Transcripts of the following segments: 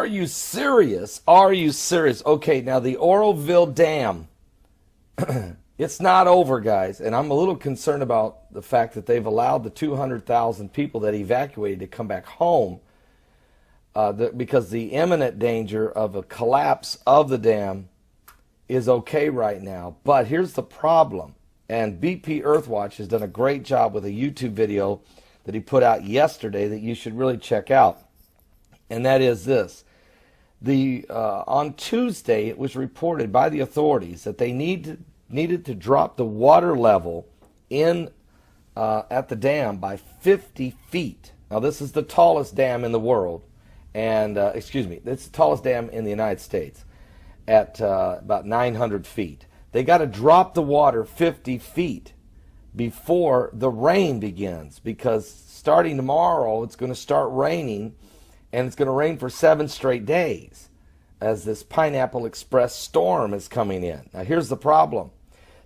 Are you serious? Are you serious? Okay, now the Oroville Dam, it's not over, guys. And I'm a little concerned about the fact that they've allowed the 200,000 people that evacuated to come back home because the imminent danger of a collapse of the dam is okay right now. But here's the problem. And BP Earthwatch has done a great job with a YouTube video that he put out yesterday that you should really check out. And that is this. On Tuesday, it was reported by the authorities that they needed to drop the water level at the dam by 50 feet. Now, this is the tallest dam in the world. And, excuse me, it's the tallest dam in the United States at about 900 feet. They got to drop the water 50 feet before the rain begins, because starting tomorrow it's going to start raining, and it's going to rain for 7 straight days as this Pineapple Express storm is coming in. Now here's the problem.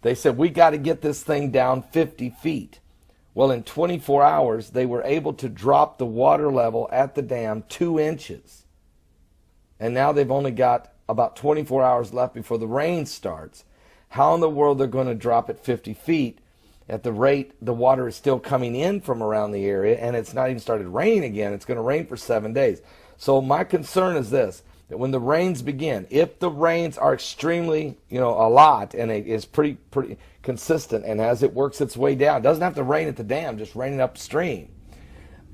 They said we got to get this thing down 50 feet. Well, in 24 hours they were able to drop the water level at the dam 2 inches. And now they've only got about 24 hours left before the rain starts. How in the world they're going to drop it 50 feet at the rate the water is still coming in from around the area, and it's not even started raining again. It's going to rain for 7 days. So my concern is this, that when the rains begin, if the rains are extremely, a lot, and it is pretty consistent, and as it works its way down, it doesn't have to rain at the dam, just raining upstream,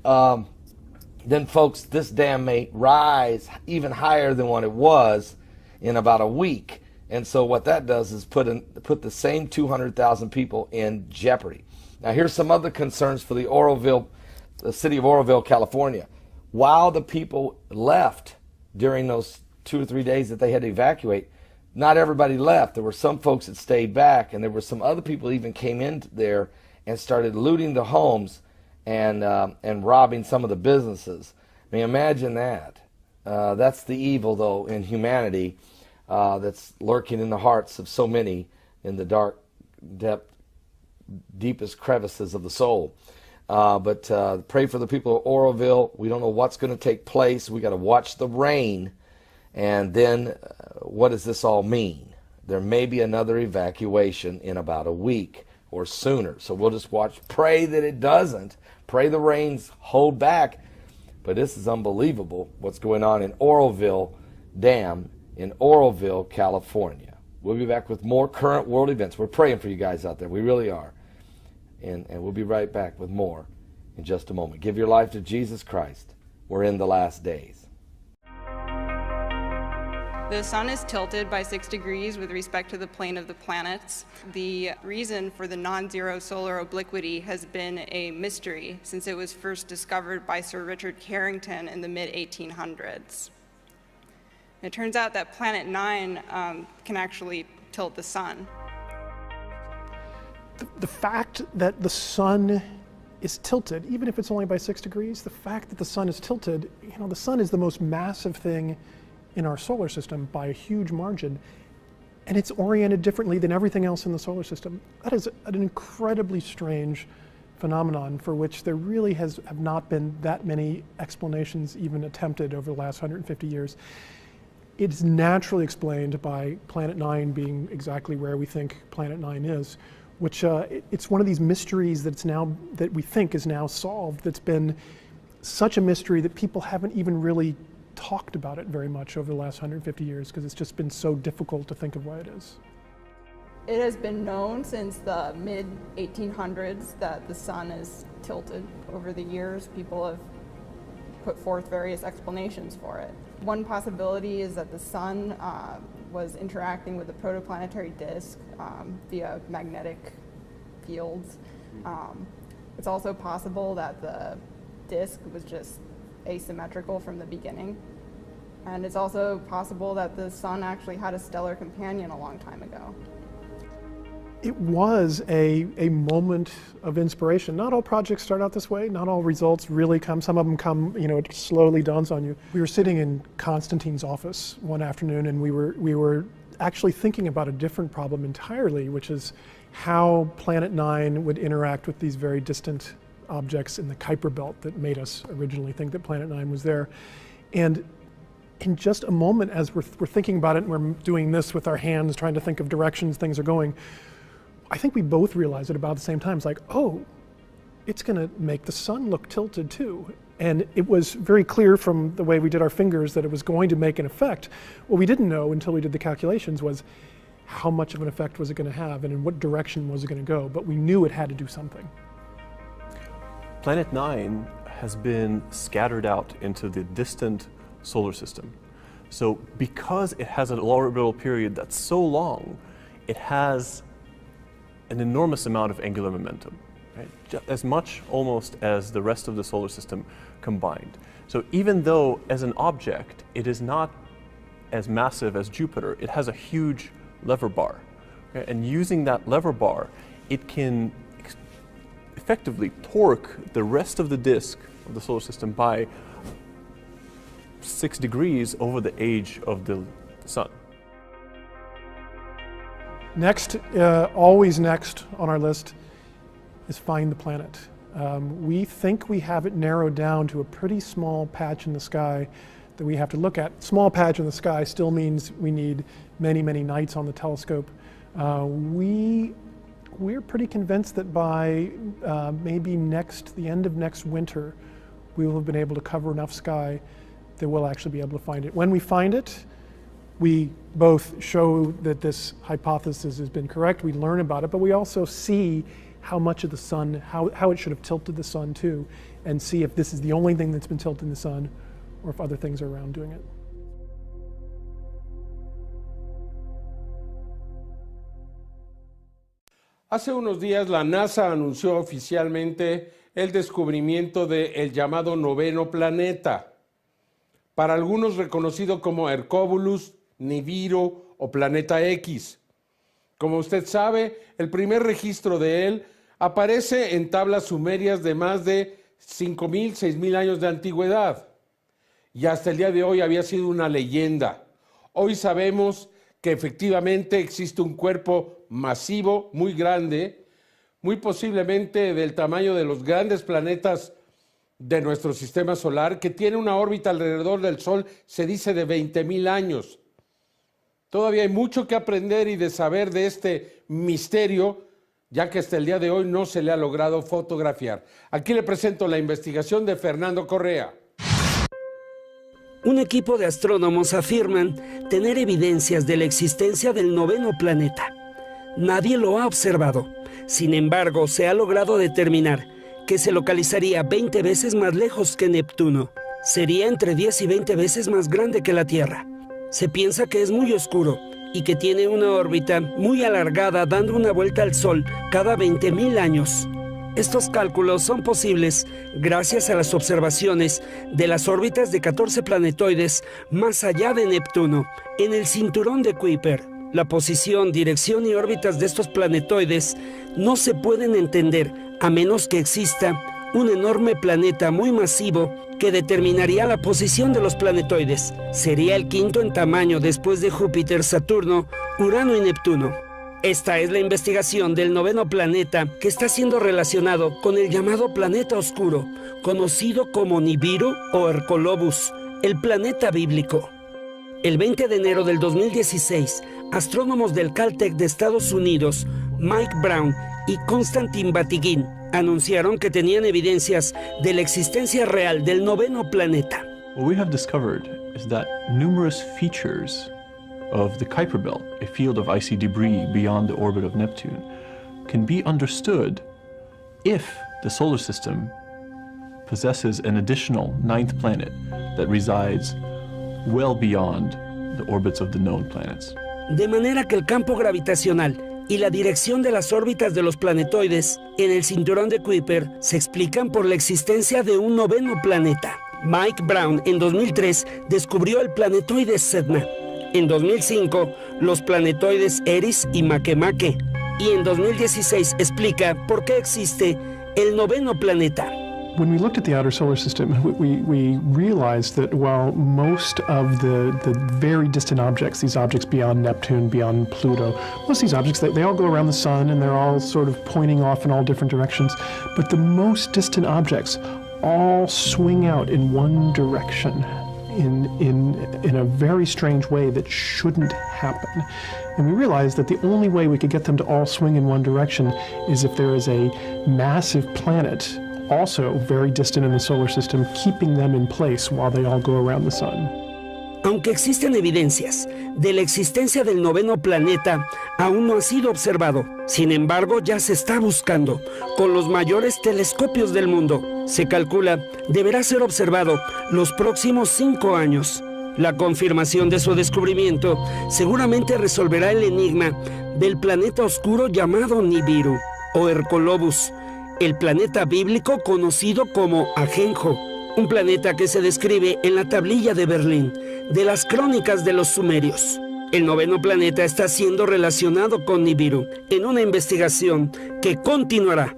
then folks, this dam may rise even higher than what it was in about a week. And so what that does is put the same 200,000 people in jeopardy. Now here's some other concerns for the city of Oroville, California. While the people left during those 2 or 3 days that they had to evacuate, not everybody left. There were some folks that stayed back, and there were some other people that even came in there and started looting the homes and robbing some of the businesses. I mean, imagine that. That's the evil, though, in humanity. That's lurking in the hearts of so many in the dark, deepest crevices of the soul. But pray for the people of Oroville. We don't know what's going to take place. We got to watch the rain. And then what does this all mean? There may be another evacuation in about a week or sooner. So we'll just watch. Pray that it doesn't. Pray the rains hold back. But this is unbelievable what's going on in Oroville Dam in Oroville, California. We'll be back with more current world events. We're praying for you guys out there. We really are. And we'll be right back with more in just a moment. Give your life to Jesus Christ. We're in the last days. The sun is tilted by 6 degrees with respect to the plane of the planets. The reason for the non-zero solar obliquity has been a mystery since it was first discovered by Sir Richard Carrington in the mid-1800s. It turns out that Planet 9 can actually tilt the sun. The fact that the sun is tilted, even if it's only by 6 degrees, the fact that the sun is tilted, the sun is the most massive thing in our solar system by a huge margin, and it's oriented differently than everything else in the solar system. That is an incredibly strange phenomenon for which there really have not been that many explanations even attempted over the last 150 years. It's naturally explained by Planet 9 being exactly where we think Planet 9 is, which it's one of these mysteries that we think is now solved, that's been such a mystery that people haven't even really talked about it very much over the last 150 years because it's just been so difficult to think of why it is. It has been known since the mid-1800s that the sun is tilted. Over the years, people have put forth various explanations for it. One possibility is that the sun was interacting with the protoplanetary disk via magnetic fields. It's also possible that the disk was just asymmetrical from the beginning. And it's also possible that the sun actually had a stellar companion a long time ago. It was a moment of inspiration. Not all projects start out this way. Not all results really come. Some of them come, it slowly dawns on you. We were sitting in Constantine's office one afternoon, and we were actually thinking about a different problem entirely, which is how Planet 9 would interact with these very distant objects in the Kuiper belt that made us originally think that Planet 9 was there. And in just a moment, as we're thinking about it, and we're doing this with our hands, trying to think of directions things are going, I think we both realized at about the same time, it's like, oh, it's gonna make the sun look tilted too. And it was very clear from the way we did our fingers that it was going to make an effect. What we didn't know until we did the calculations was how much of an effect was it gonna have and in what direction was it gonna go, but we knew it had to do something. Planet 9 has been scattered out into the distant solar system. So because it has an orbital period that's so long, it has an enormous amount of angular momentum, right? As much almost as the rest of the solar system combined. So even though as an object it is not as massive as Jupiter, it has a huge lever bar. Okay? And using that lever bar, it can effectively torque the rest of the disk of the solar system by 6 degrees over the age of the sun. Next, always next on our list is find the planet. We think we have it narrowed down to a pretty small patch in the sky that we have to look at. Small patch in the sky still means we need many, many nights on the telescope. We're pretty convinced that by maybe the end of next winter, we will have been able to cover enough sky that we'll actually be able to find it. When we find it, we both show that this hypothesis has been correct, we learn about it, but we also see how much of the sun, how it should have tilted the sun too, and see if this is the only thing that's been tilting the sun or if other things are around doing it. Hace unos días la NASA anunció oficialmente el descubrimiento del llamado noveno planeta, para algunos reconocido como Hercóbulus, Nibiru o Planeta X. Como usted sabe, el primer registro de él aparece en tablas sumerias de más de 5.000, 6.000 años de antigüedad y hasta el día de hoy había sido una leyenda. Hoy sabemos que efectivamente existe un cuerpo masivo, muy grande, muy posiblemente del tamaño de los grandes planetas de nuestro sistema solar, que tiene una órbita alrededor del Sol, se dice de 20.000 años. Todavía hay mucho que aprender y de saber de este misterio, ya que hasta el día de hoy no se le ha logrado fotografiar. Aquí le presento la investigación de Fernando Correa. Un equipo de astrónomos afirman tener evidencias de la existencia del noveno planeta. Nadie lo ha observado. Sin embargo, se ha logrado determinar que se localizaría 20 veces más lejos que Neptuno. Sería entre 10 y 20 veces más grande que la Tierra. Se piensa que es muy oscuro y que tiene una órbita muy alargada dando una vuelta al Sol cada 20.000 años. Estos cálculos son posibles gracias a las observaciones de las órbitas de 14 planetoides más allá de Neptuno, en el cinturón de Kuiper. La posición, dirección y órbitas de estos planetoides no se pueden entender a menos que exista un enorme planeta muy masivo que determinaría la posición de los planetoides. Sería el quinto en tamaño después de Júpiter, Saturno, Urano y Neptuno. Esta es la investigación del noveno planeta que está siendo relacionado con el llamado planeta oscuro, conocido como Nibiru o Hercolobus, el planeta bíblico. El 20 de enero del 2016, astrónomos del Caltech de Estados Unidos, Mike Brown y Konstantin Batygin, anunciaron que tenían evidencias de la existencia real del noveno planeta. What we have discovered is that numerous features of the Kuiper Belt, a field of icy debris beyond the orbit of Neptune, can be understood if the solar system possesses an additional ninth planet that resides well beyond the orbits of the known planets. De manera que el campo gravitacional y la dirección de las órbitas de los planetoides en el cinturón de Kuiper se explican por la existencia de un noveno planeta. Mike Brown en 2003 descubrió el planetoide Sedna. En 2005, los planetoides Eris y Makemake. Y en 2016 explica por qué existe el noveno planeta. When we looked at the outer solar system, we realized that while most of the very distant objects, these objects beyond Neptune, beyond Pluto, most of these objects, they all go around the sun and they're all sort of pointing off in all different directions. But the most distant objects all swing out in one direction. in a very strange way that shouldn't happen. And we realized that the only way we could get them to all swing in one direction is if there is a massive planet, also very distant in the solar system, keeping them in place while they all go around the sun. Aunque existen evidencias de la existencia del noveno planeta, aún no ha sido observado. Sin embargo, ya se está buscando con los mayores telescopios del mundo. Se calcula deberá ser observado los próximos 5 años. La confirmación de su descubrimiento seguramente resolverá el enigma del planeta oscuro llamado Nibiru o Hercolobus, el planeta bíblico conocido como Ajenjo, un planeta que se describe en la tablilla de Berlín de las crónicas de los sumerios. El noveno planeta está siendo relacionado con Nibiru en una investigación que continuará.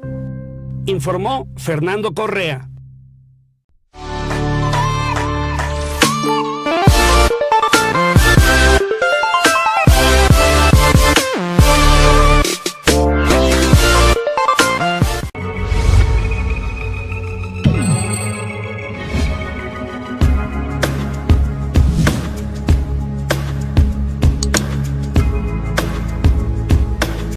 Informó Fernando Correa.